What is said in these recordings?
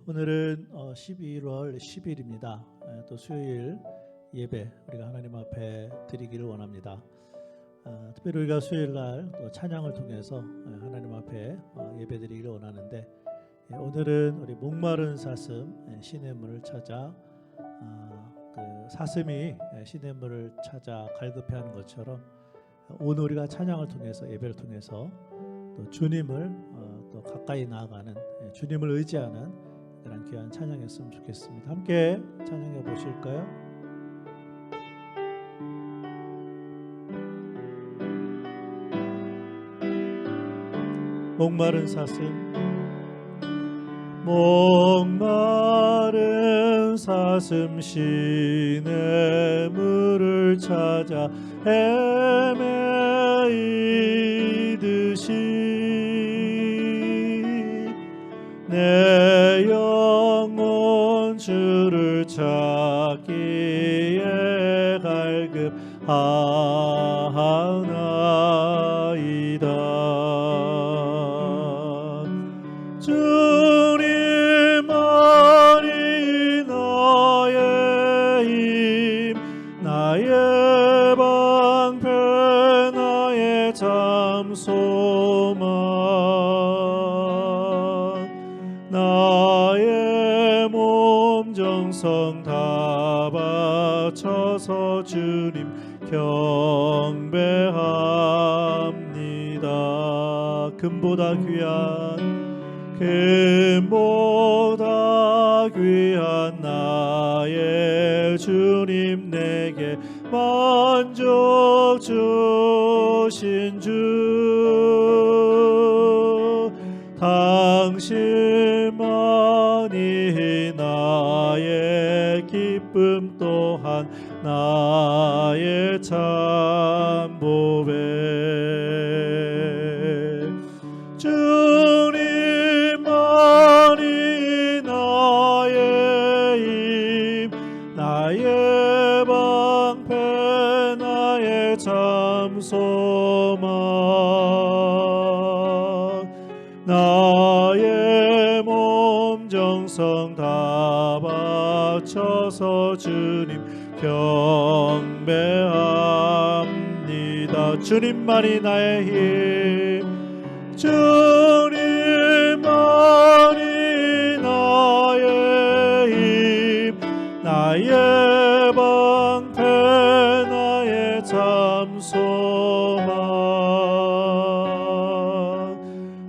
오늘은 12월 10일입니다. 또 수요일 예배 우리가 하나님 앞에 드리기를 원합니다. 특별히 우리가 수요일 날 또 찬양을 통해서 하나님 앞에 예배 드리기를 원하는데, 오늘은 우리 목마른 사슴 시냇물을 찾아 그 사슴이 시냇물을 찾아 갈급해하는 것처럼 오늘 우리가 찬양을 통해서 예배를 통해서 또 주님을 또 가까이 나아가는, 주님을 의지하는 그런 귀한 찬양했으면 좋겠습니다. 함께 찬양해 보실까요? 목마른 사슴, 목마른 사슴 시냇물을 찾아 헤매이듯이 내 영혼 주를 찾기에 갈급하나이다. 주님만이 나의 힘, 나의 방패, 나의 잠소망, 나의 몸 정성 다 바쳐서 주님 경배합니다. 금보다 귀한 나의 주님, 내게 만족 주신 주, 당신만이 나의 기쁨 또한 나의 참 보배. 주님만이 나의 힘, 나의 방패, 나의 잠소망, 나의 몸 정성 다 바쳐서 주님 경배합니다. 주님만이 나의 힘, 주님만이 나의 힘, 나의 방패, 나의 잠소망,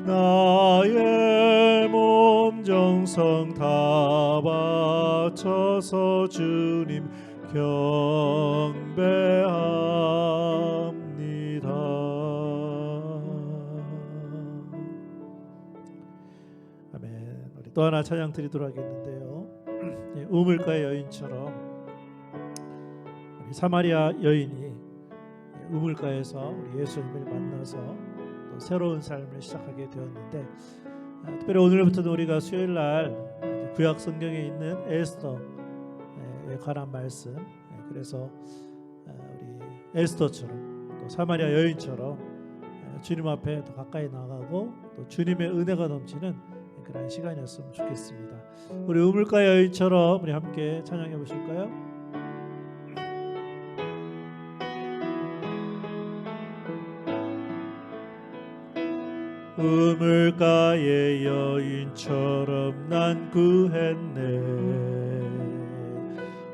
나의 몸 정성 다 바쳐서 주님 경배합니다. 아멘. 우리 또 하나 찬양 드리도록 하겠는데요. 우물가의 여인처럼 우리 사마리아 여인이 우물가에서 우리 예수님을 만나서 또 새로운 삶을 시작하게 되었는데, 특별히 오늘부터는 우리가 수요일 날 구약 성경에 있는 에스더에 관한 말씀, 그래서 우리 에스더처럼 또 사마리아 여인처럼 주님 앞에 더 가까이 나가고 또 주님의 은혜가 넘치는 그런 시간이었으면 좋겠습니다. 우리 우물가 여인처럼 우리 함께 찬양해 보실까요? 우물가의 여인처럼 난 구했네.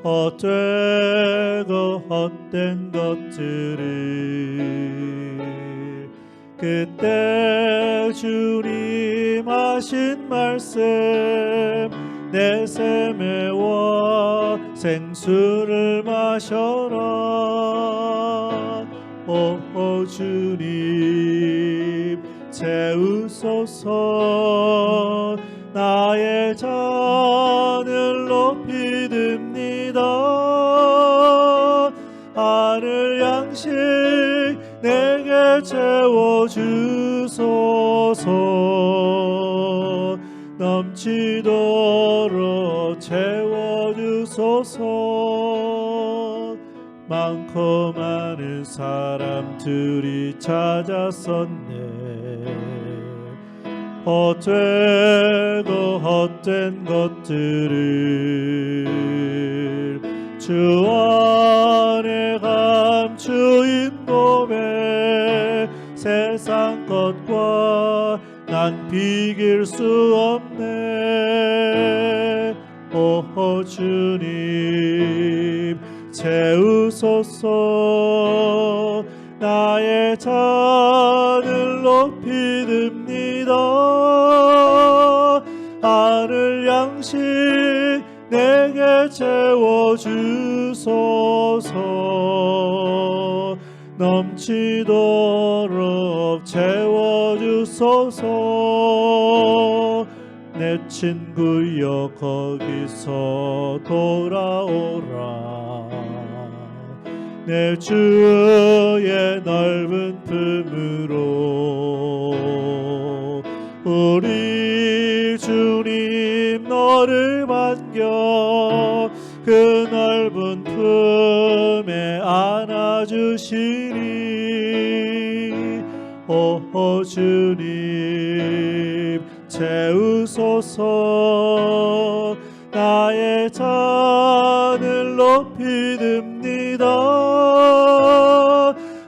헛되고 헛된 것들을 그때 주님 하신 말씀, 내 샘에와 생수를 마셔라. 오 주님 채우소서, 나의 잔을 높이 듭니다. 하늘 양식 내게 채워주소서, 넘치도록 채워주소서. 많고 많은 사람들이 찾았었네. 헛되고 헛된 것들을 주 안에 감추인 몸에 세상 것과 난 비길 수 없네. 오 주님 채우소서. 나의 잔을 높이 듭니다. 하늘 양식 내게 채워주소서. 넘치도록 채워주소서. 내 친구여 거기서 돌아오라. 내 주의 넓은 품으로 우리 주님 너를 반겨 그 넓은 품에 안아주시리. 오 주님 채우소서. 나의 잔을 높이 듭니다.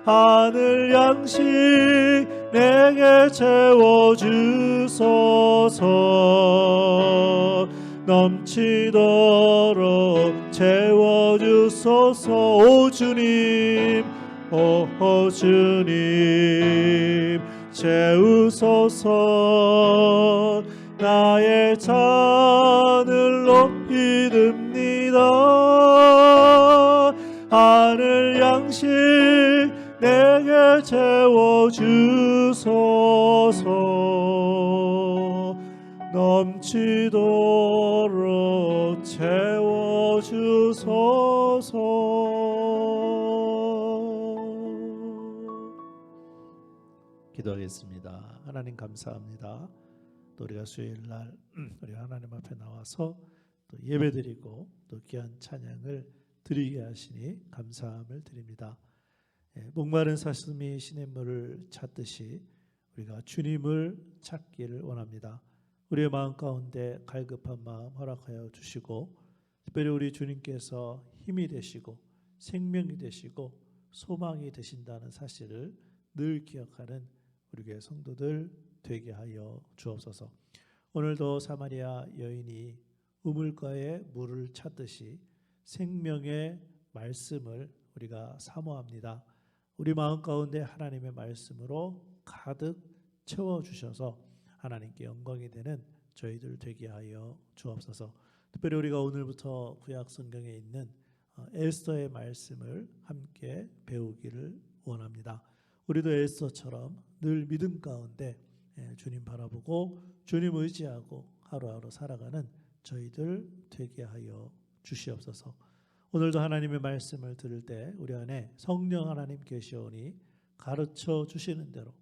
하늘 양식 내게 채워주소서. 넘치도록 채워주소서. 오 주님 오 주님 채우소서. 나의 잔을 높이 듭니다. 하늘 양식 내게 채워주소서. 넘치도록 채워주소서. 기도하겠습니다. 하나님 감사합니다. 또 우리가 수요일날 우리 하나님 앞에 나와서 또 예배드리고 또 귀한 찬양을 드리게 하시니 감사함을 드립니다. 목마른 사슴이 시냇물을 찾듯이 우리가 주님을 찾기를 원합니다. 우리의 마음 가운데 갈급한 마음 허락하여 주시고 특별히 우리 주님께서 힘이 되시고 생명이 되시고 소망이 되신다는 사실을 늘 기억하는 우리 교회 성도들 되게 하여 주옵소서. 오늘도 사마리아 여인이 우물가에 물을 찾듯이 생명의 말씀을 우리가 사모합니다. 우리 마음 가운데 하나님의 말씀으로 가득 채워주셔서 하나님께 영광이 되는 저희들 되게 하여 주옵소서. 특별히 우리가 오늘부터 구약 성경에 있는 에스더의 말씀을 함께 배우기를 원합니다. 우리도 에스더처럼 늘 믿음 가운데 주님 바라보고 주님 의지하고 하루하루 살아가는 저희들 되게 하여 주시옵소서. 오늘도 하나님의 말씀을 들을 때 우리 안에 성령 하나님 계시오니 가르쳐 주시는 대로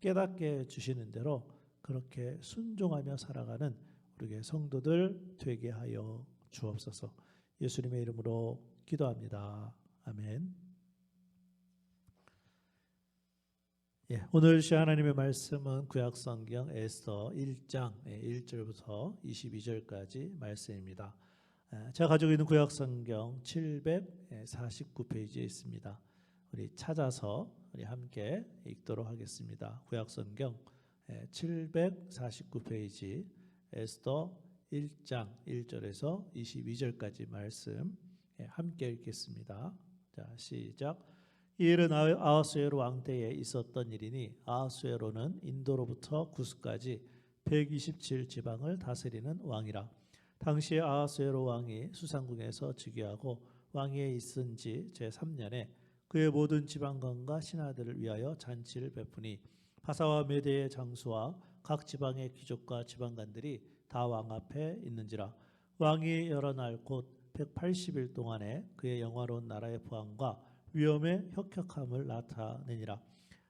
깨닫게 주시는 대로 그렇게 순종하며 살아가는 우리의 성도들 되게 하여 주옵소서. 예수님의 이름으로 기도합니다. 아멘. 오늘 시간 하나님의 말씀은 구약성경 에스더 1장 1절부터 22절까지 말씀입니다. 제가 가지고 있는 구약성경 749페이지에 있습니다. 우리 찾아서 우리 함께 읽도록 하겠습니다. 구약성경 749페이지 에스더 1장 1절에서 22절까지 말씀 함께 읽겠습니다. 자, 시작. 이 일은 아하수에로 왕 때에 있었던 일이니 아하수에로는 인도로부터 구스까지 127지방을 다스리는 왕이라. 당시에 아하수에로 왕이 수상궁에서 즉위하고 왕위에 있은 지 제3년에 그의 모든 지방관과 신하들을 위하여 잔치를 베푸니 바사와 메대의 장수와 각 지방의 귀족과 지방관들이 다 왕 앞에 있는지라. 왕이 여러 날 곧 180일 동안에 그의 영화로운 나라의 보안과 위엄의 혁혁함을 나타내니라.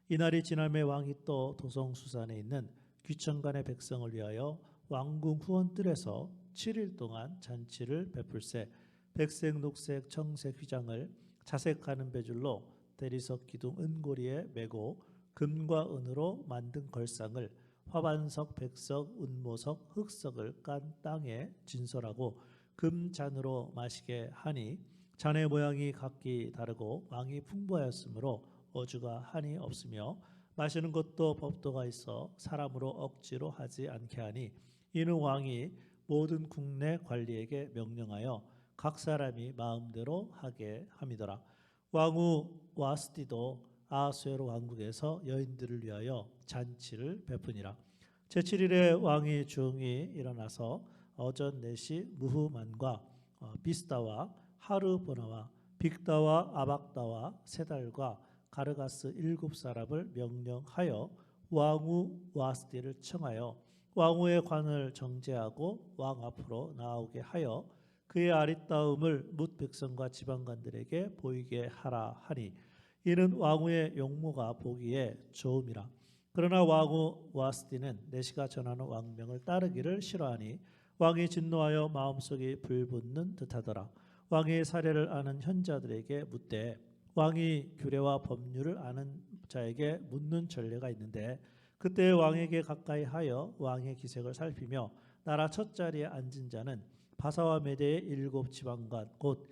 이날이 지남에 왕이 또 도성수산에 있는 귀천간의 백성을 위하여 왕궁 후원뜰에서 7일 동안 잔치를 베풀세. 백색, 녹색, 청색 휘장을 자색하는 배줄로 대리석 기둥 은고리에 메고 금과 은으로 만든 걸상을 화반석, 백석, 운모석, 흑석을 깐 땅에 진설하고 금잔으로 마시게 하니 잔의 모양이 각기 다르고 왕이 풍부하였으므로 어주가 한이 없으며 마시는 것도 법도가 있어 사람으로 억지로 하지 않게 하니 이는 왕이 모든 국내 관리에게 명령하여 각 사람이 마음대로 하게 함이더라. 왕후 와스티도 아하수에로 왕국에서 여인들을 위하여 잔치를 베푸니라. 제7일에 왕이 중이 일어나서 어전 넷이 무후만과 비스다와 하르보나와 빅다와 아박다와 세달과 가르가스 7사람을 명령하여 왕후 와스티를 청하여 왕후의 관을 정제하고 왕 앞으로 나오게 하여 그의 아리따움을 뭇 백성과 지방관들에게 보이게 하라 하니 이는 왕후의 용모가 보기에 좋음이라. 그러나 왕후 와스티는 내시가 전하는 왕명을 따르기를 싫어하니 왕이 진노하여 마음속이 불붙는 듯하더라. 왕의 사례를 아는 현자들에게 묻되 왕이 규례와 법률을 아는 자에게 묻는 전례가 있는데 그때 왕에게 가까이 하여 왕의 기색을 살피며 나라 첫 자리에 앉은 자는 바사와 메대의 7지방관 곧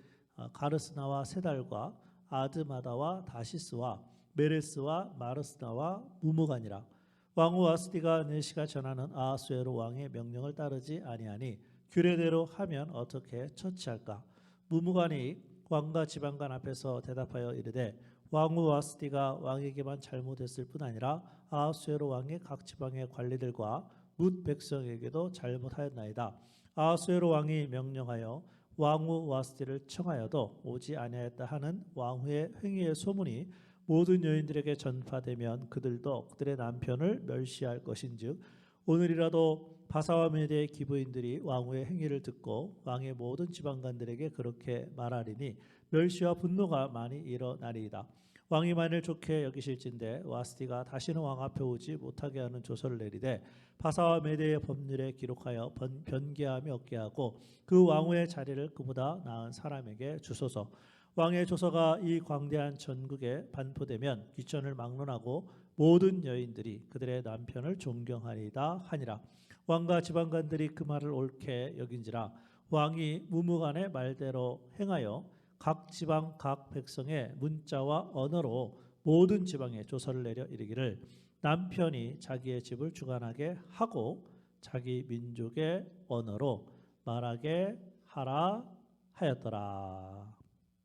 가르스나와 세달과 아드마다와 다시스와 메레스와 마르스나와 무무간이라. 왕후 와스티가 내시가 전하는 아하수에로 왕의 명령을 따르지 아니하니 규례대로 하면 어떻게 처치할까? 무무간이 왕과 지방관 앞에서 대답하여 이르되 왕후 와스티가 왕에게만 잘못했을 뿐 아니라 아하수에로 왕의 각 지방의 관리들과 뭇 백성에게도 잘못하였나이다. 아하수에로 왕이 명령하여 왕후 와스티를 청하여도 오지 아니하였다 하는 왕후의 행위의 소문이 모든 여인들에게 전파되면 그들도 그들의 남편을 멸시할 것인즉 오늘이라도 바사와 메대의 기부인들이 왕후의 행위를 듣고 왕의 모든 지방관들에게 그렇게 말하리니 멸시와 분노가 많이 일어나리이다. 왕이 만일 좋게 여기실진대 와스티가 다시는 왕 앞에 오지 못하게 하는 조서를 내리되 바사와 메대의 법률에 기록하여 변개함이 없게 하고 그 왕후의 자리를 그보다 나은 사람에게 주소서. 왕의 조서가 이 광대한 전국에 반포되면 귀천을 막론하고 모든 여인들이 그들의 남편을 존경하리이다 하니라. 왕과 지방관들이 그 말을 옳게 여긴지라 왕이 무무간의 말대로 행하여 각 지방 각 백성의 문자와 언어로 모든 지방에 조서를 내려 이르기를 남편이 자기의 집을 주관하게 하고 자기 민족의 언어로 말하게 하라 하였더라.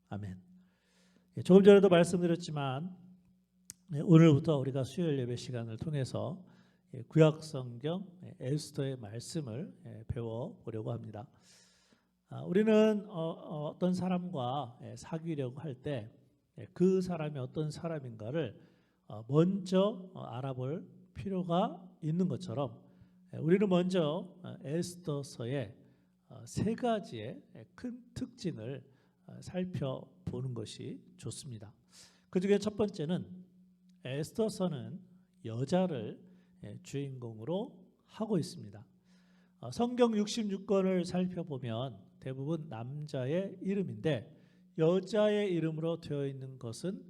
아멘. 조금 전에도 말씀드렸지만 오늘부터 우리가 수요일 예배 시간을 통해서 구약 성경 에스더의 말씀을 배워보려고 합니다. 우리는 어떤 사람과 사귀려고 할 때 그 사람이 어떤 사람인가를 먼저 알아볼 필요가 있는 것처럼 우리는 먼저 에스더서의 세 가지의 큰 특징을 살펴보는 것이 좋습니다. 그 중에 첫 번째는 에스더서는 여자를 주인공으로 하고 있습니다. 성경 66권을 살펴보면 대부분 남자의 이름인데 여자의 이름으로 되어 있는 것은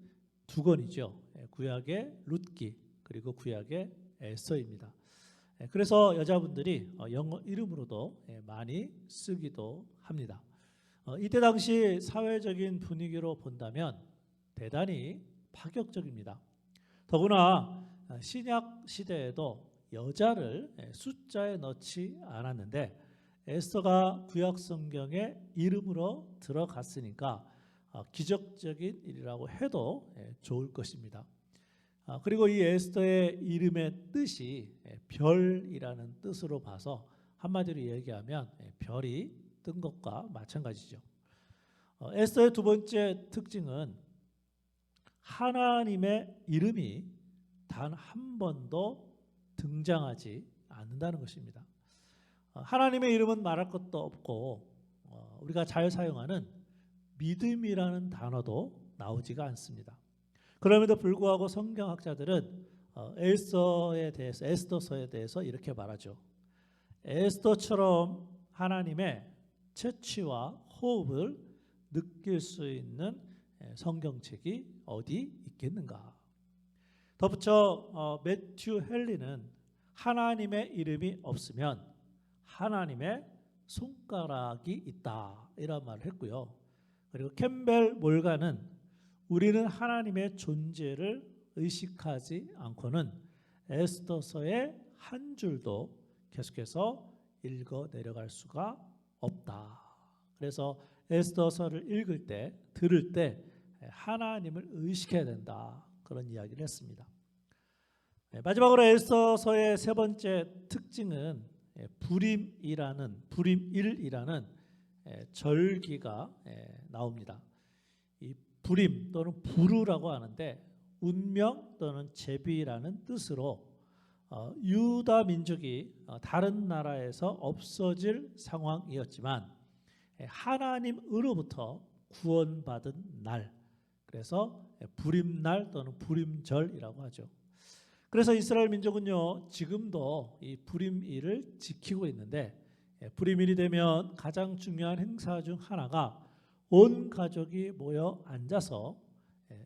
두 권이죠. 구약의 룻기 그리고 구약의 에스더입니다. 그래서 여자분들이 영어 이름으로도 많이 쓰기도 합니다. 이때 당시 사회적인 분위기로 본다면 대단히 파격적입니다. 더구나 신약 시대에도 여자를 숫자에 넣지 않았는데 에스더가 구약 성경에 이름으로 들어갔으니까 기적적인 일이라고 해도 좋을 것입니다. 그리고 이 에스더의 이름의 뜻이 별이라는 뜻으로 봐서 한마디로 얘기하면 별이 뜬 것과 마찬가지죠. 에스더의 두 번째 특징은 하나님의 이름이 단 한 번도 등장하지 않는다는 것입니다. 하나님의 이름은 말할 것도 없고 우리가 잘 사용하는 믿음이라는 단어도 나오지가 않습니다. 그럼에도 불구하고 성경학자들은 에스더서에 대해서 이렇게 말하죠. 에스더처럼 하나님의 채취와 호흡을 느낄 수 있는 성경책이 어디 있겠는가. 덧붙여 매튜 헨리는 하나님의 이름이 없으면 하나님의 손가락이 있다, 이런 말을 했고요. 그리고 캠벨 몰간은 우리는 하나님의 존재를 의식하지 않고는 에스더서의 한 줄도 계속해서 읽어 내려갈 수가 없다. 그래서 에스더서를 읽을 때, 들을 때 하나님을 의식해야 된다, 그런 이야기를 했습니다. 마지막으로 에스더서의 세 번째 특징은 불임일이라는 절기가 나옵니다. 이 불임 또는 부르라고 하는데 운명 또는 제비라는 뜻으로 유다 민족이 다른 나라에서 없어질 상황이었지만 하나님으로부터 구원받은 날, 그래서 불임날 또는 불임절이라고 하죠. 그래서 이스라엘 민족은요, 지금도 이 불임일을 지키고 있는데, 불임일이 되면 가장 중요한 행사 중 하나가 온 가족이 모여 앉아서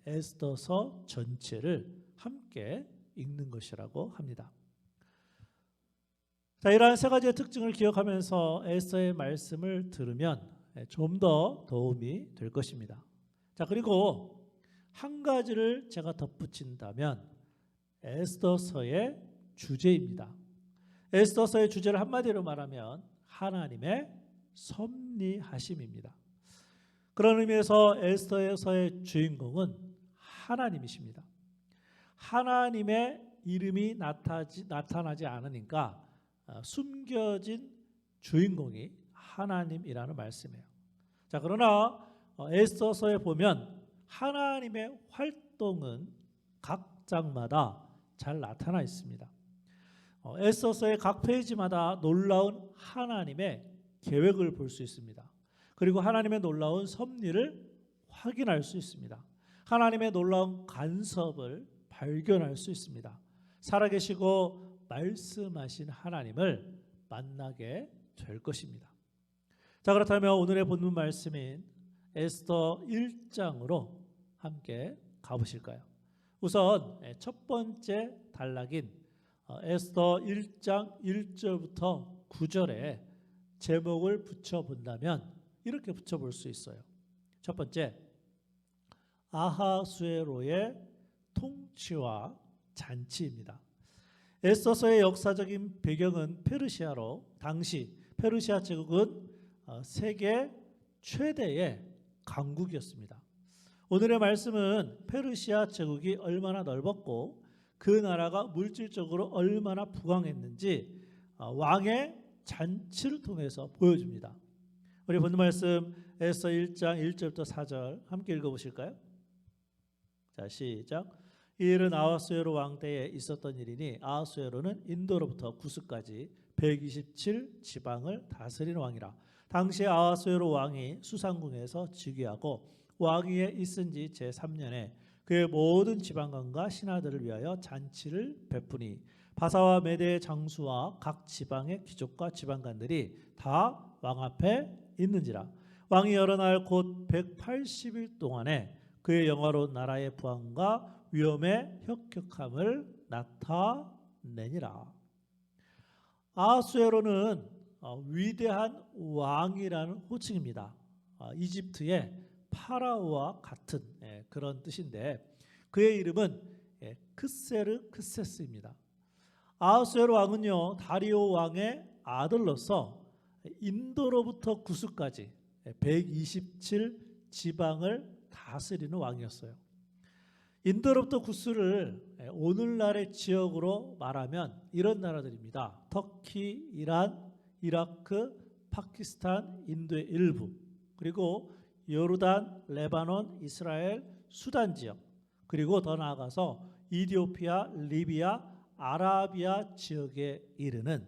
에스더서 전체를 함께 읽는 것이라고 합니다. 자, 이러한 세 가지의 특징을 기억하면서 에스더의 말씀을 들으면 좀 더 도움이 될 것입니다. 자, 그리고 한 가지를 제가 덧붙인다면 에스더서의 주제입니다. 에스더서의 주제를 한마디로 말하면 하나님의 섭리하심입니다. 그런 의미에서 에스더서의 주인공은 하나님이십니다. 하나님의 이름이 나타나지 않으니까 숨겨진 주인공이 하나님이라는 말씀이에요. 자, 그러나 에스더서에 보면 하나님의 활동은 각 장마다 잘 나타나 있습니다. 에스더서의 각 페이지마다 놀라운 하나님의 계획을 볼 수 있습니다. 그리고 하나님의 놀라운 섭리를 확인할 수 있습니다. 하나님의 놀라운 간섭을 발견할 수 있습니다. 살아계시고 말씀하신 하나님을 만나게 될 것입니다. 자, 그렇다면 오늘의 본문 말씀인 에스더 1장으로 함께 가보실까요? 우선 첫 번째 단락인 에스더 1장 1절부터 9절에 제목을 붙여본다면 이렇게 붙여볼 수 있어요. 첫 번째, 아하수에로의 통치와 잔치입니다. 에스더서의 역사적인 배경은 페르시아로, 당시 페르시아 제국은 세계 최대의 강국이었습니다. 오늘의 말씀은 페르시아 제국이 얼마나 넓었고 그 나라가 물질적으로 얼마나 부강했는지 왕의 잔치를 통해서 보여줍니다. 우리 본문 말씀 에스더 1장 1절부터 4절 함께 읽어보실까요? 자, 시작. 이 일은 아하수에로 왕 때에 있었던 일이니 아하수에로는 인도로부터 구스까지 127 지방을 다스리는 왕이라. 당시 아하수에로 왕이 수상궁에서 즉위하고 왕위에 있은 지 제3년에 그의 모든 지방관과 신하들을 위하여 잔치를 베푸니 바사와 메대의 장수와 각 지방의 귀족과 지방관들이 다 왕 앞에 있는지라. 왕이 여러 날 곧 180일 동안에 그의 영화로운 나라의 부왕과 위엄의 혁혁함을 나타내니라. 아하수에로는 위대한 왕이라는 호칭입니다. 이집트의 파라오와 같은 그런 뜻인데 그의 이름은 크세르크세스입니다. 아하수에로 왕은요, 다리오 왕의 아들로서 인도로부터 구스까지 127 지방을 다스리는 왕이었어요. 인도로부터 구스를 오늘날의 지역으로 말하면 이런 나라들입니다. 터키, 이란, 이라크, 파키스탄, 인도의 일부, 그리고 요르단, 레바논, 이스라엘, 수단 지역, 그리고 더 나아가서 이디오피아, 리비아, 아라비아 지역에 이르는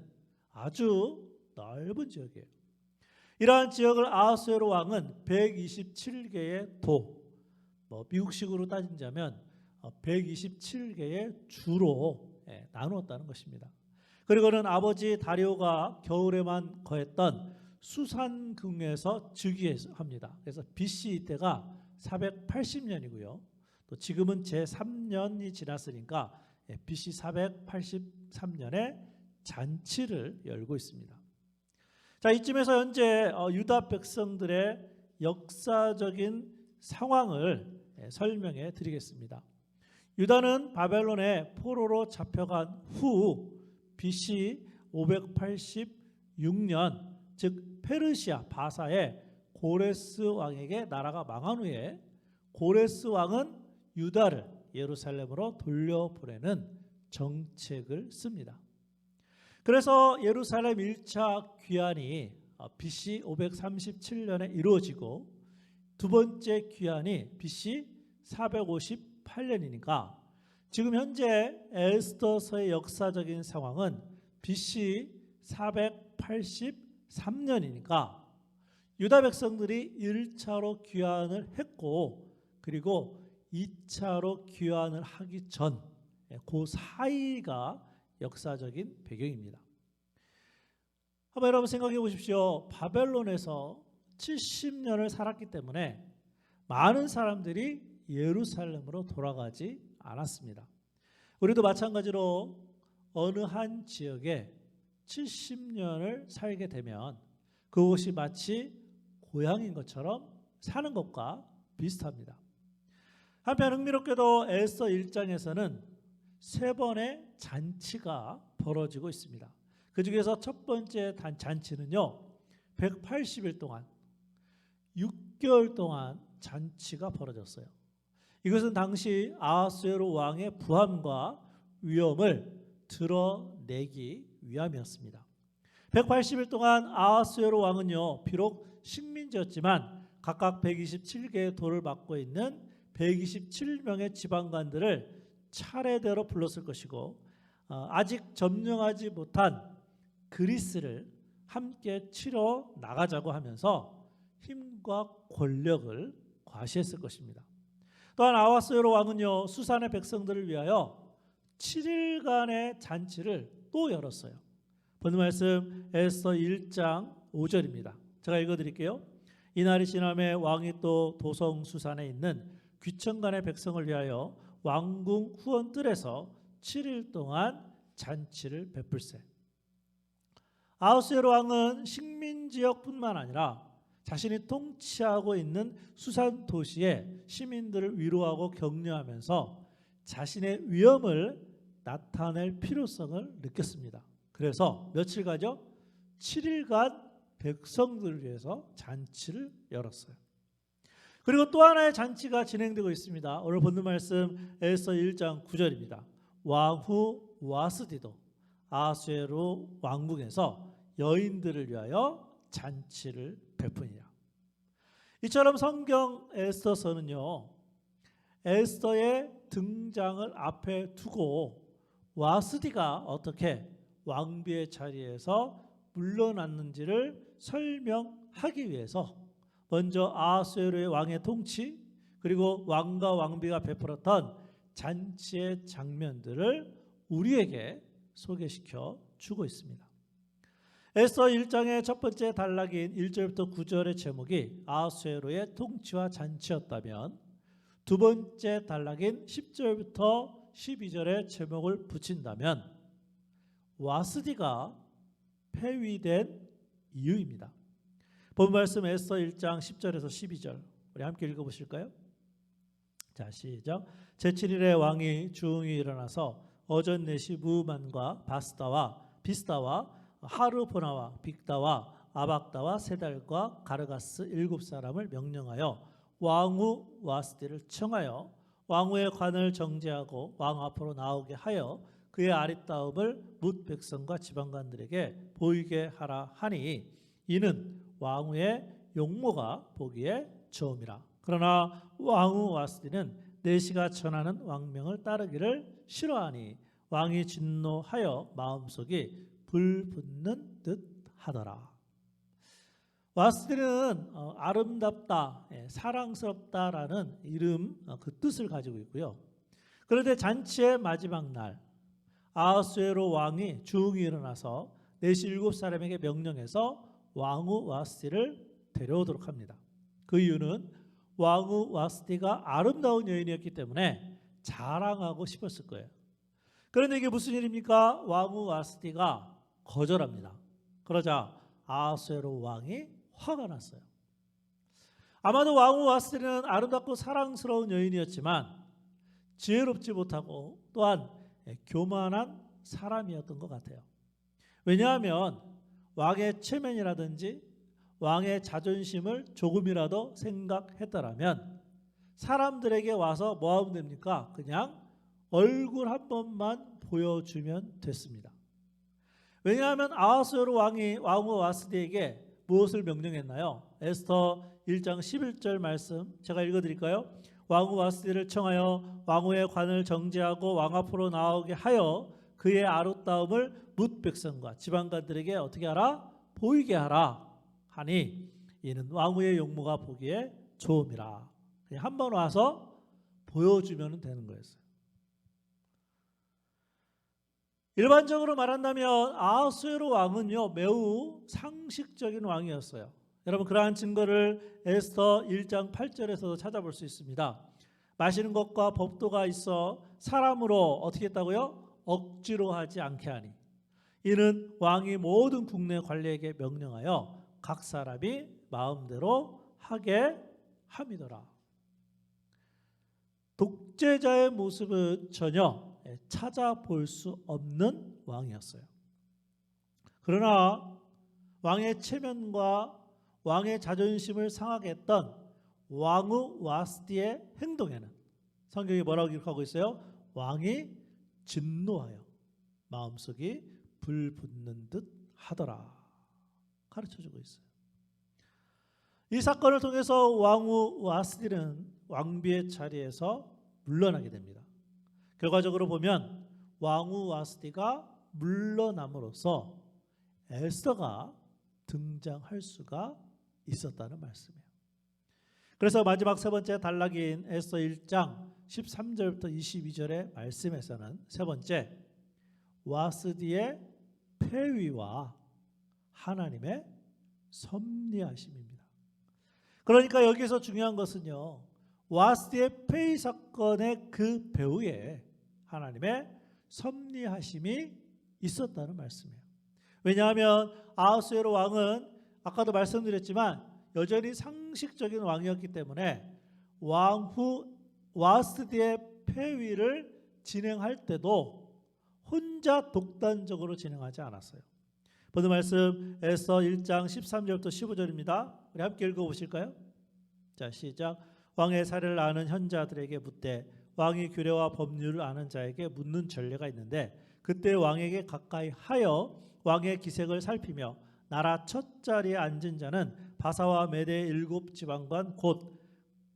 아주 넓은 지역이에요. 이러한 지역을 아하수에로 왕은 127개의 도, 미국식으로 따진다면 127개의 주로 나누었다는 것입니다. 그리고는 아버지 다리오가 겨울에만 거했던 수산궁에서 즉위합니다. 그래서 BC 때가 480년이고요. 또 지금은 제3년이 지났으니까 BC 483년에 잔치를 열고 있습니다. 자, 이쯤에서 현재 유다 백성들의 역사적인 상황을 설명해 드리겠습니다. 유다는 바벨론의 포로로 잡혀간 후 BC 586년, 즉 페르시아 바사의 고레스 왕에게 나라가 망한 후에 고레스 왕은 유다를 예루살렘으로 돌려보내는 정책을 씁니다. 그래서 예루살렘 1차 귀환이 BC 537년에 이루어지고 두 번째 귀환이 BC 458년이니까 지금 현재 에스더서의 역사적인 상황은 BC 483년이니까 유다 백성들이 1차로 귀환을 했고 그리고 2차로 귀환을 하기 전 그 사이가 역사적인 배경입니다. 한번 여러분 생각해 보십시오. 바벨론에서 70년을 살았기 때문에 많은 사람들이 예루살렘으로 돌아가지 않았습니다. 우리도 마찬가지로 어느 한 지역에 70년을 살게 되면 그곳이 마치 고향인 것처럼 사는 것과 비슷합니다. 한편 흥미롭게도 에스더 1장에서는 세 번의 잔치가 벌어지고 있습니다. 그 중에서 첫 번째 잔치는요, 180일 동안 6개월 동안 잔치가 벌어졌어요. 이것은 당시 아하수에로 왕의 부함과 위엄을 드러내기 위함이었습니다. 180일 동안 아하수에로 왕은요, 비록 식민지였지만 각각 127개의 도를 맡고 있는 127명의 지방관들을 차례대로 불렀을 것이고 아직 점령하지 못한 그리스를 함께 치러 나가자고 하면서 힘과 권력을 과시했을 것입니다. 또한 아하수에로 왕은요, 수산의 백성들을 위하여 7일간의 잔치를 또 열었어요. 본문 말씀 에스더 1장 5절입니다. 제가 읽어드릴게요. 이날이 지남에 왕이 또 도성 수산에 있는 귀천간의 백성을 위하여 왕궁 후원뜰에서 7일 동안 잔치를 베풀세. 아하수에로 왕은 식민지역뿐만 아니라 자신이 통치하고 있는 수산 도시의 시민들을 위로하고 격려하면서 자신의 위엄을 나타낼 필요성을 느꼈습니다. 그래서 며칠가죠? 7일간 백성들을 위해서 잔치를 열었어요. 그리고 또 하나의 잔치가 진행되고 있습니다. 오늘 본문 말씀 에스더 1장 9절입니다. 왕후 와스디도 아하수에로 왕궁에서 여인들을 위하여 잔치를 베푸니라. 이처럼 성경 에스더서는요, 에스더의 등장을 앞에 두고 와스디가 어떻게 왕비의 자리에서 물러났는지를 설명하기 위해서 먼저 아하수에로의 왕의 통치 그리고 왕과 왕비가 베풀었던 잔치의 장면들을 우리에게 소개시켜 주고 있습니다. 에스더 1장의 첫 번째 단락인 1절부터 9절의 제목이 아하수에로의 통치와 잔치였다면 두 번째 단락인 10절부터 12절의 제목을 붙인다면 와스디가 폐위된 이유입니다. 본 말씀 에스더 1장 10절에서 12절 우리 함께 읽어보실까요? 자, 시작. 제7일에 왕이 중이 일어나서 어전 내시 무만과 비스다와 하르보나와 빅다와 아박다와 세달과 가르가스 7사람을 명령하여 왕후 와스디를 청하여 왕후의 관을 정죄하고 왕 앞으로 나오게 하여 그의 아리따움을 뭇 백성과 지방관들에게 보이게 하라 하니 이는 왕후의 용모가 보기에 좋음이라. 그러나 왕후 와스디는 내시가 전하는 왕명을 따르기를 싫어하니 왕이 진노하여 마음속이 불붙는 듯 하더라. 와스디는 아름답다, 사랑스럽다라는 이름 그 뜻을 가지고 있고요. 그런데 잔치의 마지막 날 아하수에로 왕이 중이 일어나서 내시 7사람에게 명령해서 왕후 와스디를 데려오도록 합니다. 그 이유는 왕후 와스디가 아름다운 여인이었기 때문에 자랑하고 싶었을 거예요. 그런데 이게 무슨 일입니까? 왕후 와스디가 거절합니다. 그러자 아하수에로 왕이 화가 났어요. 아마도 왕후 와스티는 아름답고 사랑스러운 여인이었지만 지혜롭지 못하고 또한 교만한 사람이었던 것 같아요. 왜냐하면 왕의 체면이라든지 왕의 자존심을 조금이라도 생각했더라면 사람들에게 와서 뭐 하면 됩니까? 그냥 얼굴 한 번만 보여주면 됐습니다. 왜냐하면 아하수에로 왕이 왕후 와스티에게 무엇을 명령했나요? 에스더 1장 11절 말씀 제가 읽어드릴까요? 왕후 와스티를 청하여 왕후의 관을 정지하고 왕 앞으로 나오게 하여 그의 아름다움을 뭇 백성과 지방관들에게 어떻게 하라? 보이게 하라 하니 이는 왕후의 용모가 보기에 좋음이라. 그냥 한번 와서 보여주면 되는 거였어요. 일반적으로 말한다면 아하수에로 왕은요 매우 상식적인 왕이었어요. 여러분 그러한 증거를 에스더 1장 8절에서도 찾아볼 수 있습니다. 마시는 것과 법도가 있어 사람으로 어떻게 했다고요? 억지로 하지 않게 하니 이는 왕이 모든 국내 관리에게 명령하여 각 사람이 마음대로 하게 함이더라. 독재자의 모습은 전혀 찾아볼 수 없는 왕이었어요. 그러나 왕의 체면과 왕의 자존심을 상하게 했던 왕후 와스티의 행동에는 성경이 뭐라고 기록하고 있어요? 왕이 진노하여 마음속이 불붙는 듯 하더라 가르쳐주고 있어요. 이 사건을 통해서 왕후 와스티는 왕비의 자리에서 물러나게 됩니다. 결과적으로 보면 왕후 와스티가 물러남으로써 에스더가 등장할 수가 있었다는 말씀이에요. 그래서 마지막 세 번째 단락인 에스더 1장 13절부터 22절의 말씀에서는 세 번째 와스디의 폐위와 하나님의 섭리하심입니다. 그러니까 여기서 중요한 것은요 와스디의 폐위 사건의 그 배후에 하나님의 섭리하심이 있었다는 말씀이에요. 왜냐하면 아하수에로 왕은 아까도 말씀드렸지만 여전히 상식적인 왕이었기 때문에 왕후 와스디의 폐위를 진행할 때도 혼자 독단적으로 진행하지 않았어요. 본문 말씀 에스더 1장 13절부터 15절입니다. 우리 함께 읽어보실까요? 자 시작. 왕의 사례를 아는 현자들에게 묻되 왕의 규례와 법률을 아는 자에게 묻는 전례가 있는데 그때 왕에게 가까이 하여 왕의 기색을 살피며 나라 첫 자리에 앉은 자는 바사와 메대의 7 지방관 곧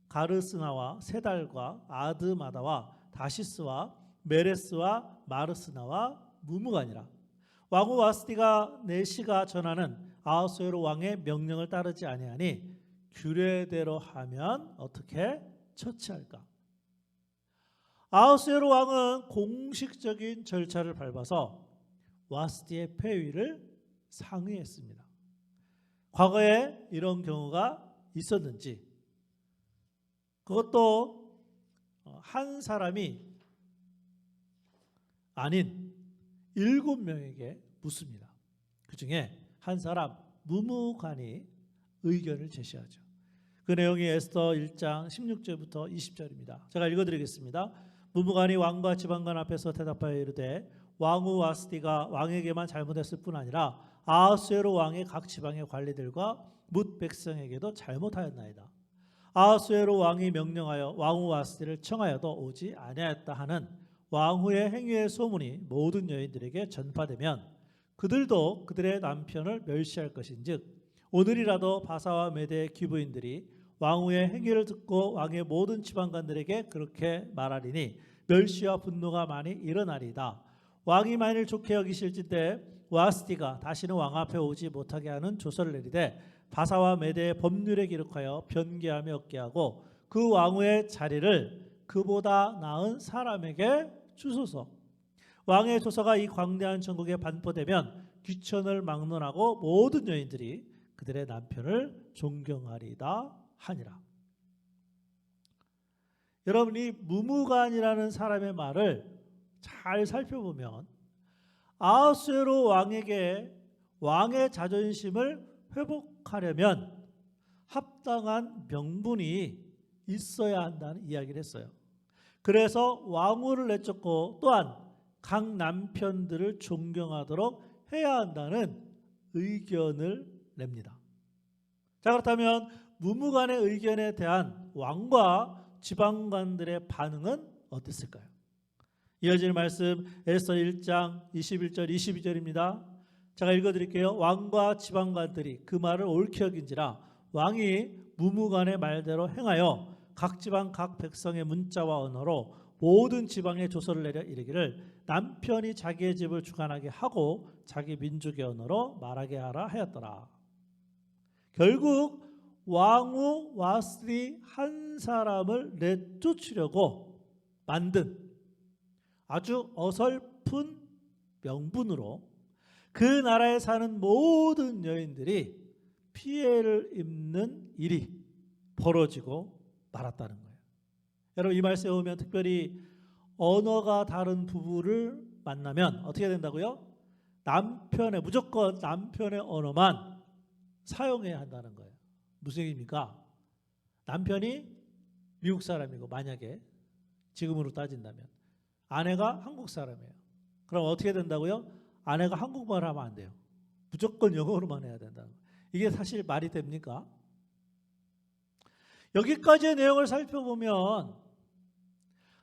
가르스나와 세달과 아드마다와 다시스와 메레스와 마르스나와 무무간이라. 왕후 와스티가 내시가 전하는 아하수에로 왕의 명령을 따르지 아니하니 규례대로 하면 어떻게 처치할까? 아하수에로 왕은 공식적인 절차를 밟아서 와스티의 폐위를 상의했습니다. 과거에 이런 경우가 있었는지 그것도 한 사람이 아닌 7명에게 묻습니다. 그 중에 한 사람 무무간이 의견을 제시하죠. 그 내용이 에스더 1장 16절부터 20절입니다. 제가 읽어드리겠습니다. 무무간이 왕과 지방관 앞에서 대답하여 이르되 왕후 와스티가 왕에게만 잘못했을 뿐 아니라 아하수에로 왕의 각 지방의 관리들과 뭇 백성에게도 잘못하였나이다. 아하수에로 왕이 명령하여 왕후 와스티를 청하여도 오지 아니하였다 하는 왕후의 행위의 소문이 모든 여인들에게 전파되면 그들도 그들의 남편을 멸시할 것인즉 오늘이라도 바사와 메대의 기부인들이 왕후의 행위를 듣고 왕의 모든 지방관들에게 그렇게 말하리니 멸시와 분노가 많이 일어나리이다. 왕이 만일 좋게 여기실진대 와스티가 다시는 왕 앞에 오지 못하게 하는 조서를 내리되 바사와 메대의 법률에 기록하여 변개하며 얻게 하고 그 왕후의 자리를 그보다 나은 사람에게 주소서. 왕의 조서가 이 광대한 전국에 반포되면 귀천을 막론하고 모든 여인들이 그들의 남편을 존경하리이다 하니라. 여러분이 무무간이라는 사람의 말을 잘 살펴보면 아하수에로 왕에게 왕의 자존심을 회복하려면 합당한 명분이 있어야 한다는 이야기를 했어요. 그래서 왕후를 내쫓고 또한 각 남편들을 존경하도록 해야 한다는 의견을 냅니다. 자, 그렇다면 무무간의 의견에 대한 왕과 지방관들의 반응은 어땠을까요? 이어질 말씀 에스더 1장 21절 22절입니다. 제가 읽어드릴게요. 왕과 지방관들이 그 말을 옳게 여긴지라 왕이 무무간의 말대로 행하여 각 지방 각 백성의 문자와 언어로 모든 지방에 조서를 내려 이르기를 남편이 자기의 집을 주관하게 하고 자기 민족의 언어로 말하게 하라 하였더라. 결국 왕후 와스디 한 사람을 내쫓으려고 만든 아주 어설픈 명분으로 그 나라에 사는 모든 여인들이 피해를 입는 일이 벌어지고 말았다는 거예요. 여러분, 이 말씀에 보면 특별히 언어가 다른 부부를 만나면 어떻게 된다고요? 무조건 남편의 언어만 사용해야 한다는 거예요. 무슨 얘기입니까? 남편이 미국 사람이고 만약에 지금으로 따진다면 아내가 한국 사람이에요. 그럼 어떻게 된다고요? 아내가 한국말을 하면 안 돼요. 무조건 영어로만 해야 된다는 거예요. 이게 사실 말이 됩니까? 여기까지의 내용을 살펴보면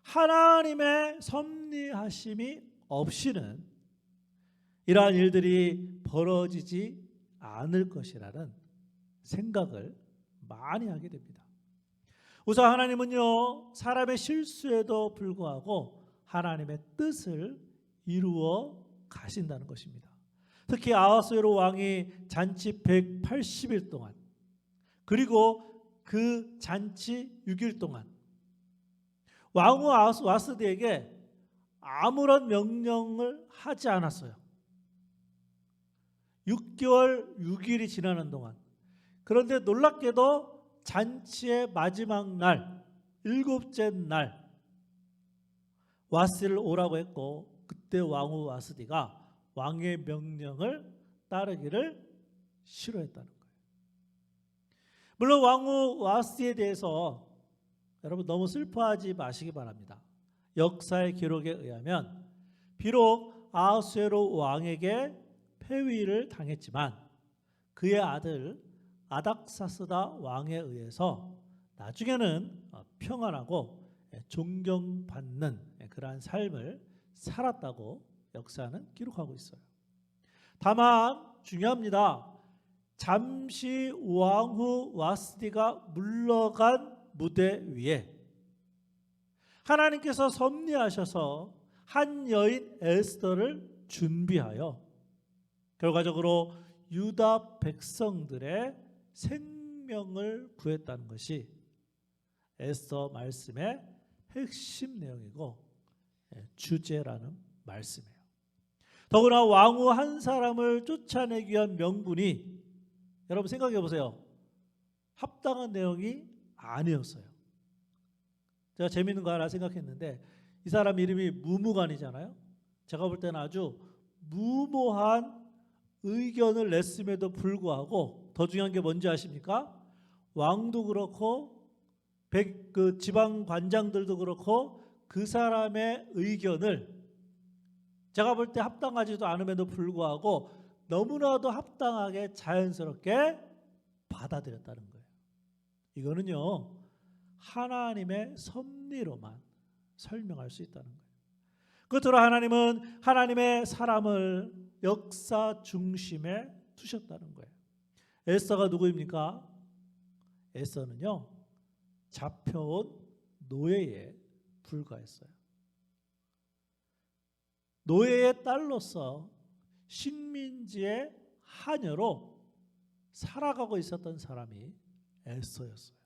하나님의 섭리하심이 없이는 이러한 일들이 벌어지지 않을 것이라는 생각을 많이 하게 됩니다. 우선 하나님은요, 사람의 실수에도 불구하고 하나님의 뜻을 이루어 가신다는 것입니다. 특히 아하수에로 왕이 잔치 180일 동안 그리고 그 잔치 6일 동안 왕후 와스디에게 아무런 명령을 하지 않았어요. 6개월 6일이 지나는 동안. 그런데 놀랍게도 잔치의 마지막 날, 7째 날 와스디를 오라고 했고 그때 왕후 와스디가 왕의 명령을 따르기를 싫어했다는 거예요. 물론 왕후 와스디에 대해서 여러분 너무 슬퍼하지 마시기 바랍니다. 역사의 기록에 의하면 비록 아하수에로 왕에게 폐위를 당했지만 그의 아들 아닥사스다 왕에 의해서 나중에는 평안하고 존경받는 그러한 삶을 살았다고 역사는 기록하고 있어요. 다만 중요합니다. 잠시 왕후 와스디가 물러간 무대 위에 하나님께서 섭리하셔서 한 여인 에스더를 준비하여 결과적으로 유다 백성들의 생명을 구했다는 것이 에스더 말씀의 핵심 내용이고 주제라는 말씀이에요. 더구나 왕후 한 사람을 쫓아내기 위한 명분이 여러분 생각해 보세요. 합당한 내용이 아니었어요. 제가 재밌는 거 하나 생각했는데 이 사람 이름이 무무간이잖아요. 제가 볼 때는 아주 무모한 의견을 냈음에도 불구하고 더 중요한 게 뭔지 아십니까? 왕도 그렇고 그 지방 관장들도 그렇고 그 사람의 의견을 제가 볼 때 합당하지도 않음에도 불구하고 너무나도 합당하게 자연스럽게 받아들였다는 거예요. 이거는요 하나님의 섭리로만 설명할 수 있다는 거예요. 끝으로 하나님은 하나님의 사람을 역사 중심에 두셨다는 거예요. 에스더가 누구입니까? 에스더는요 잡혀온 노예에 불과했어요. 노예의 딸로서 식민지의 하녀로 살아가고 있었던 사람이 에스더였어요.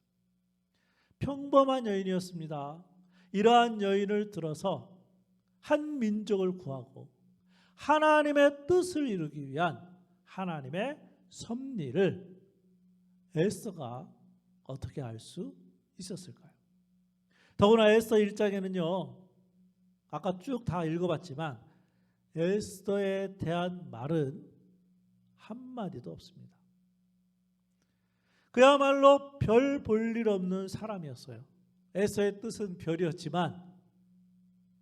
평범한 여인이었습니다. 이러한 여인을 들어서 한 민족을 구하고 하나님의 뜻을 이루기 위한 하나님의 섭리를 에스더가 어떻게 알 수 있었을까요? 더구나 에스더 1장에는요 아까 쭉 다 읽어봤지만 에스더에 대한 말은 한마디도 없습니다. 그야말로 별 볼 일 없는 사람이었어요. 에스더의 뜻은 별이었지만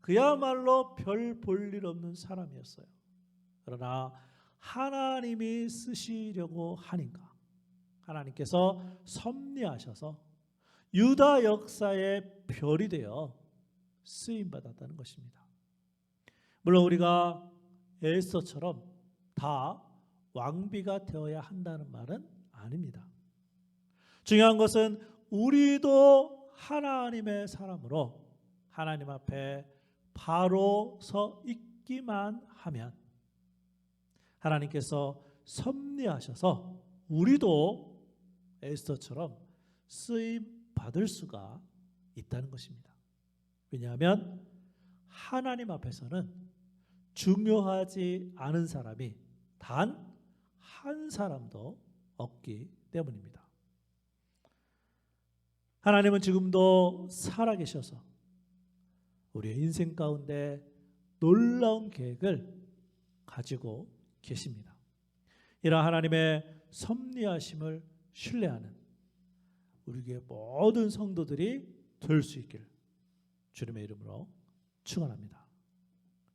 그야말로 별 볼 일 없는 사람이었어요. 그러나 하나님이 쓰시려고 하니까 하나님께서 섭리하셔서 유다 역사의 별이 되어 쓰임받았다는 것입니다. 물론 우리가 에스더처럼 다 왕비가 되어야 한다는 말은 아닙니다. 중요한 것은 우리도 하나님의 사람으로 하나님 앞에 바로 서 있기만 하면 하나님께서 섭리하셔서 우리도 에스더처럼 쓰임 받을 수가 있다는 것입니다. 왜냐하면 하나님 앞에서는 중요하지 않은 사람이 단 한 사람도 없기 때문입니다. 하나님은 지금도 살아계셔서 우리의 인생 가운데 놀라운 계획을 가지고 계십니다. 이런 하나님의 섭리하심을 신뢰하는 우리의 모든 성도들이 될 수 있기를 주님의 이름으로 축원합니다.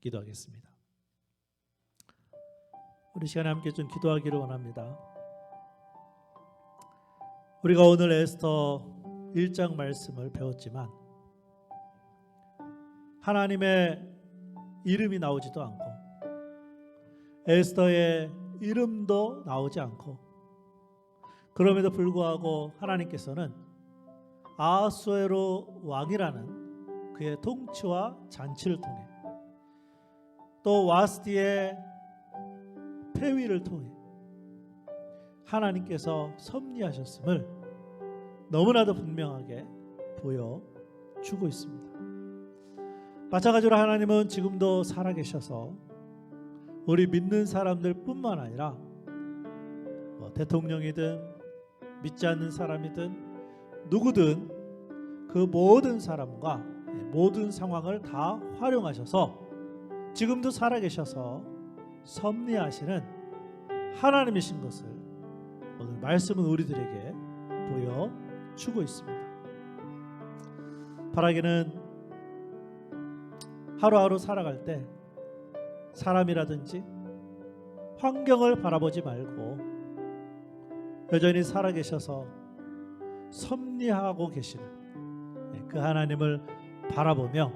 기도하겠습니다. 우리 시간에 함께 좀 기도하기를 원합니다. 우리가 오늘 에스더 1장 말씀을 배웠지만 하나님의 이름이 나오지도 않고 에스더의 이름도 나오지 않고 그럼에도 불구하고 하나님께서는 아하수에로 왕이라는 그의 통치와 잔치를 통해 또 와스디의 폐위를 통해 하나님께서 섭리하셨음을 너무나도 분명하게 보여주고 있습니다. 마찬가지로 하나님은 지금도 살아계셔서 우리 믿는 사람들 뿐만 아니라 대통령이든 믿지 않는 사람이든 누구든 그 모든 사람과 모든 상황을 다 활용하셔서 지금도 살아계셔서 섭리하시는 하나님이신 것을 오늘 말씀은 우리들에게 보여주고 있습니다. 바라기는 하루하루 살아갈 때 사람이라든지 환경을 바라보지 말고 여전히 살아계셔서 섭리하고 계시는 그 하나님을 바라보며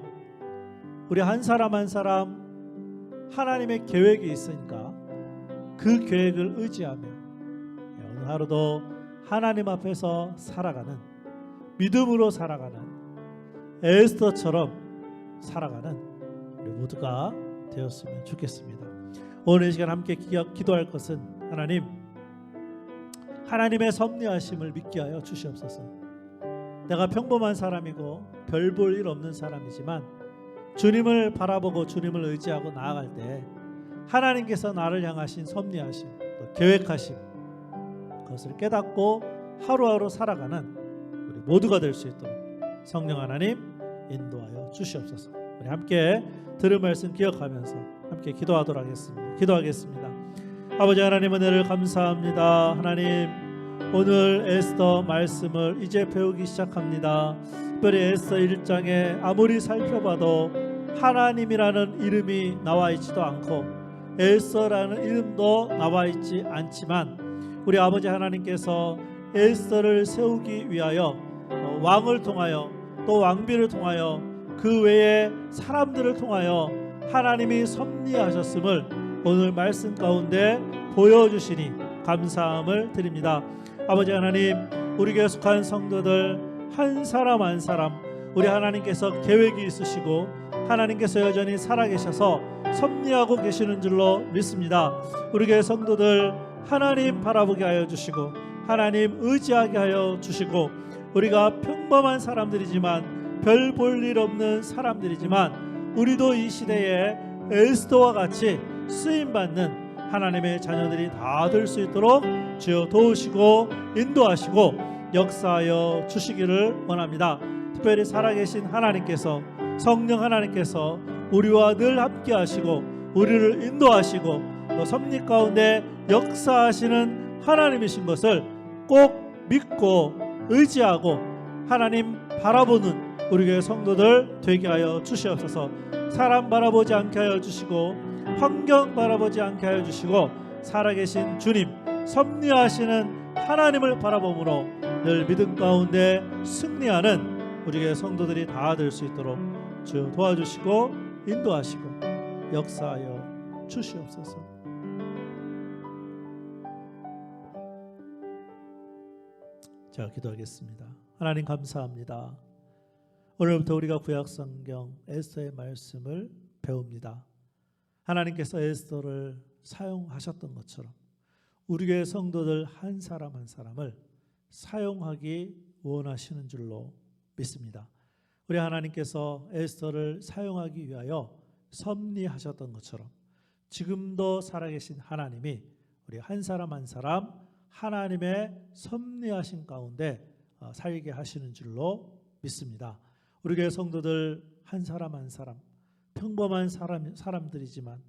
우리 한 사람 한 사람 하나님의 계획이 있으니까 그 계획을 의지하며 오늘 하루도 하나님 앞에서 살아가는 믿음으로 살아가는 에스더처럼 살아가는 우리 모두가 되었으면 좋겠습니다. 오늘 이 시간 함께 기도할 것은 하나님의 섭리하심을 믿게 하여 주시옵소서. 내가 평범한 사람이고 별 볼 일 없는 사람이지만 주님을 바라보고 주님을 의지하고 나아갈 때 하나님께서 나를 향하신 섭리하심 또 계획하심 그것을 깨닫고 하루하루 살아가는 우리 모두가 될 수 있도록 성령 하나님 인도하여 주시옵소서. 우리 함께 들은 말씀 기억하면서 함께 기도하겠습니다. 아버지 하나님 은혜를 감사합니다. 하나님 오늘 에스더 말씀을 이제 배우기 시작합니다. 특별히 에스더 1장에 아무리 살펴봐도 하나님이라는 이름이 나와 있지도 않고 에스더라는 이름도 나와 있지 않지만 우리 아버지 하나님께서 에스더를 세우기 위하여 왕을 통하여 또 왕비를 통하여 그 외에 사람들을 통하여 하나님이 섭리하셨음을 오늘 말씀 가운데 보여주시니 감사함을 드립니다. 아버지 하나님 우리 교회 속한 성도들 한 사람 한 사람 우리 하나님께서 계획이 있으시고 하나님께서 여전히 살아계셔서 섭리하고 계시는 줄로 믿습니다. 우리 교회 성도들 하나님 바라보게 하여 주시고 하나님 의지하게 하여 주시고 우리가 평범한 사람들이지만 별 볼 일 없는 사람들이지만 우리도 이 시대에 에스더와 같이 쓰임받는 하나님의 자녀들이 다 될 수 있도록 주여 도우시고 인도하시고 역사하여 주시기를 원합니다. 특별히 살아계신 하나님께서 성령 하나님께서 우리와 늘 함께 하시고 우리를 인도하시고 또 섭리 가운데 역사하시는 하나님이신 것을 꼭 믿고 의지하고 하나님 바라보는 우리 교회 성도들 되게 하여 주시옵소서. 사람 바라보지 않게 하여 주시고 환경 바라보지 않게 하여 주시고 살아계신 주님, 섭리하시는 하나님을 바라봄으로 늘 믿음 가운데 승리하는 우리 교회 성도들이 다 될 수 있도록 주 도와주시고 인도하시고 역사하여 주시옵소서. 자, 기도하겠습니다. 하나님 감사합니다. 오늘부터 우리가 구약성경 에스더의 말씀을 배웁니다. 하나님께서 에스더를 사용하셨던 것처럼 우리 교회 성도들 한 사람 한 사람을 사용하기 원하시는 줄로 믿습니다. 우리 하나님께서 에스더를 사용하기 위하여 섭리하셨던 것처럼 지금도 살아계신 하나님이 우리 한 사람 한 사람 하나님의 섭리하신 가운데 살게 하시는 줄로 믿습니다. 우리 교회 성도들 한 사람 한 사람 평범한 사람들이지만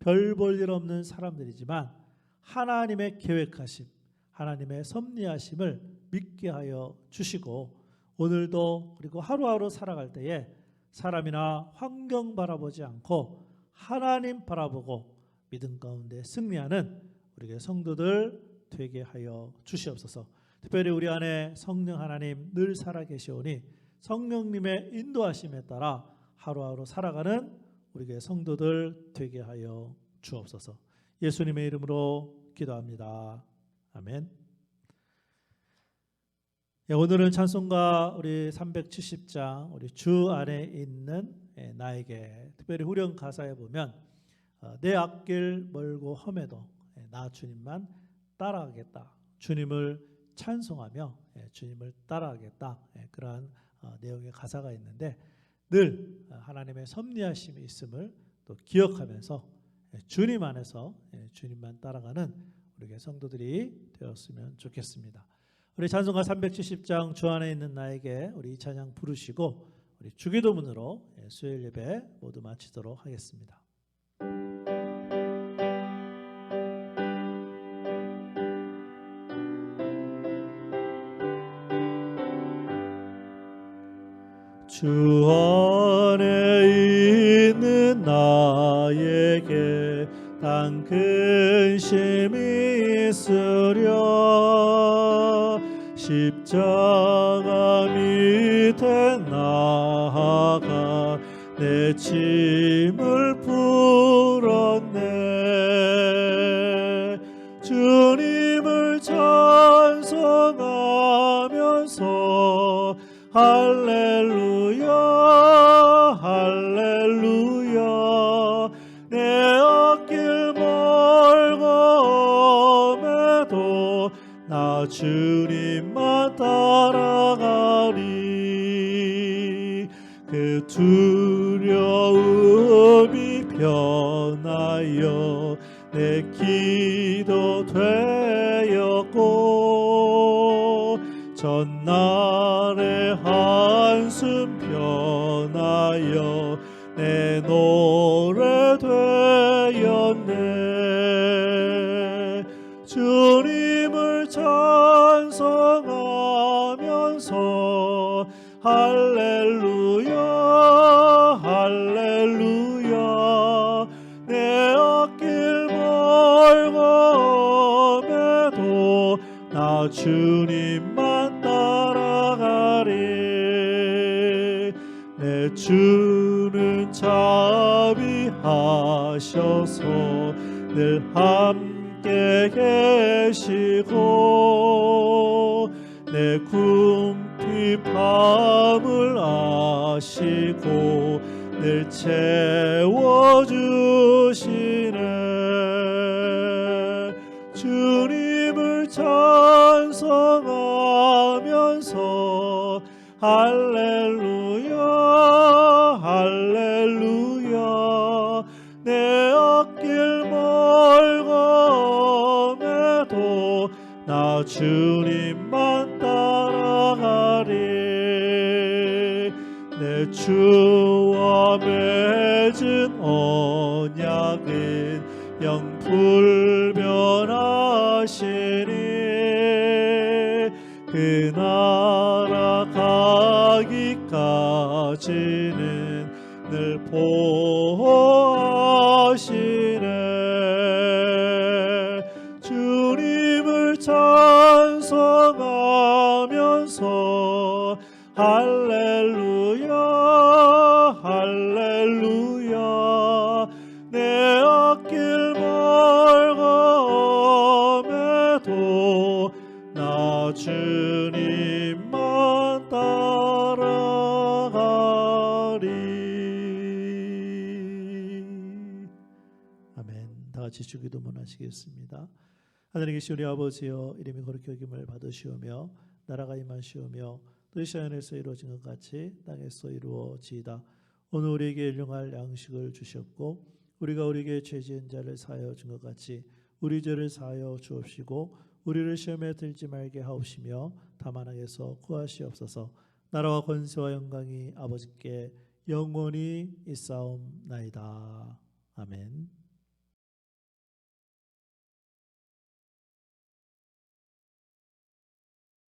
별 볼 일 없는 사람들이지만 하나님의 계획하심, 하나님의 섭리하심을 믿게 하여 주시고 오늘도 그리고 하루하루 살아갈 때에 사람이나 환경 바라보지 않고 하나님 바라보고 믿음 가운데 승리하는 우리 교회 성도들 되게 하여 주시옵소서. 특별히 우리 안에 성령 하나님 늘 살아계시오니 성령님의 인도하심에 따라 하루하루 살아가는 우리 교회 성도들 되게 하여 주옵소서. 예수님의 이름으로 기도합니다. 아멘. 오늘은 찬송가 우리 370장 우리 주 안에 있는 나에게 특별히 후렴 가사에 보면 내 앞길 멀고 험해도 나 주님만 따라가겠다. 주님을 찬송하며 주님을 따라가겠다. 그러한 내용의 가사가 있는데 늘 하나님의 섭리하심이 있음을 또 기억하면서 주님 안에서 주님만 따라가는 우리 성도들이 되었으면 좋겠습니다. 우리 찬송가 370장 주 안에 있는 나에게 우리 이 찬양 부르시고 우리 주기도문으로 수요일 예배 모두 마치도록 하겠습니다. 주 안에 있는 나에게 단 근심이 있으려 십자가 밑에 나아가 내 짐을 풀었네. 주님을 찬송하면서 할렐루야 할렐루야 내 앞길 멀고 험해도 나 주님만 따라가리. 그 두려움이 변하여 내 기도 되었고 전날의 한숨 변하여 내 노래 되었네. 주님을 찬송하면서 할렐루야 할렐루야 내 앞길 멀고 험해도 나 주님만 따라가리. 내 주는 자비하셔서 늘 함께 계시고 내 궁핍 밤을 아시고 늘 채워주시네. 주님을 찬송하면서 할렐루야 할렐루야 내 앞길 멀고 험해도 나 주님만 따라가리. 내 주와 맺은 언약을 불변하시니 그 나라 가기까지는 늘 보호하시네. 주님을 찬송하면서 할렐루야 할렐루야. 내 앞길 멀거움에도 나 주님만 따라가리. 아멘. 다 같이 주기도문 하시겠습니다. 하늘에 계신 우리 아버지여, 이름이 거룩히 여김을 받으시오며 나라가 임하시오며 뜻이 하늘에서 이루어진 것 같이 땅에서 이루어지이다. 오늘 우리에게 일용할 양식을 주셨고 우리가 우리에게 죄 지은 자를 사하여 준 것 같이 우리 죄를 사하여 주옵시고 우리를 시험에 들지 말게 하옵시며 다만 악에서 구하시옵소서. 나라와 권세와 영광이 아버지께 영원히 있사옵나이다. 아멘.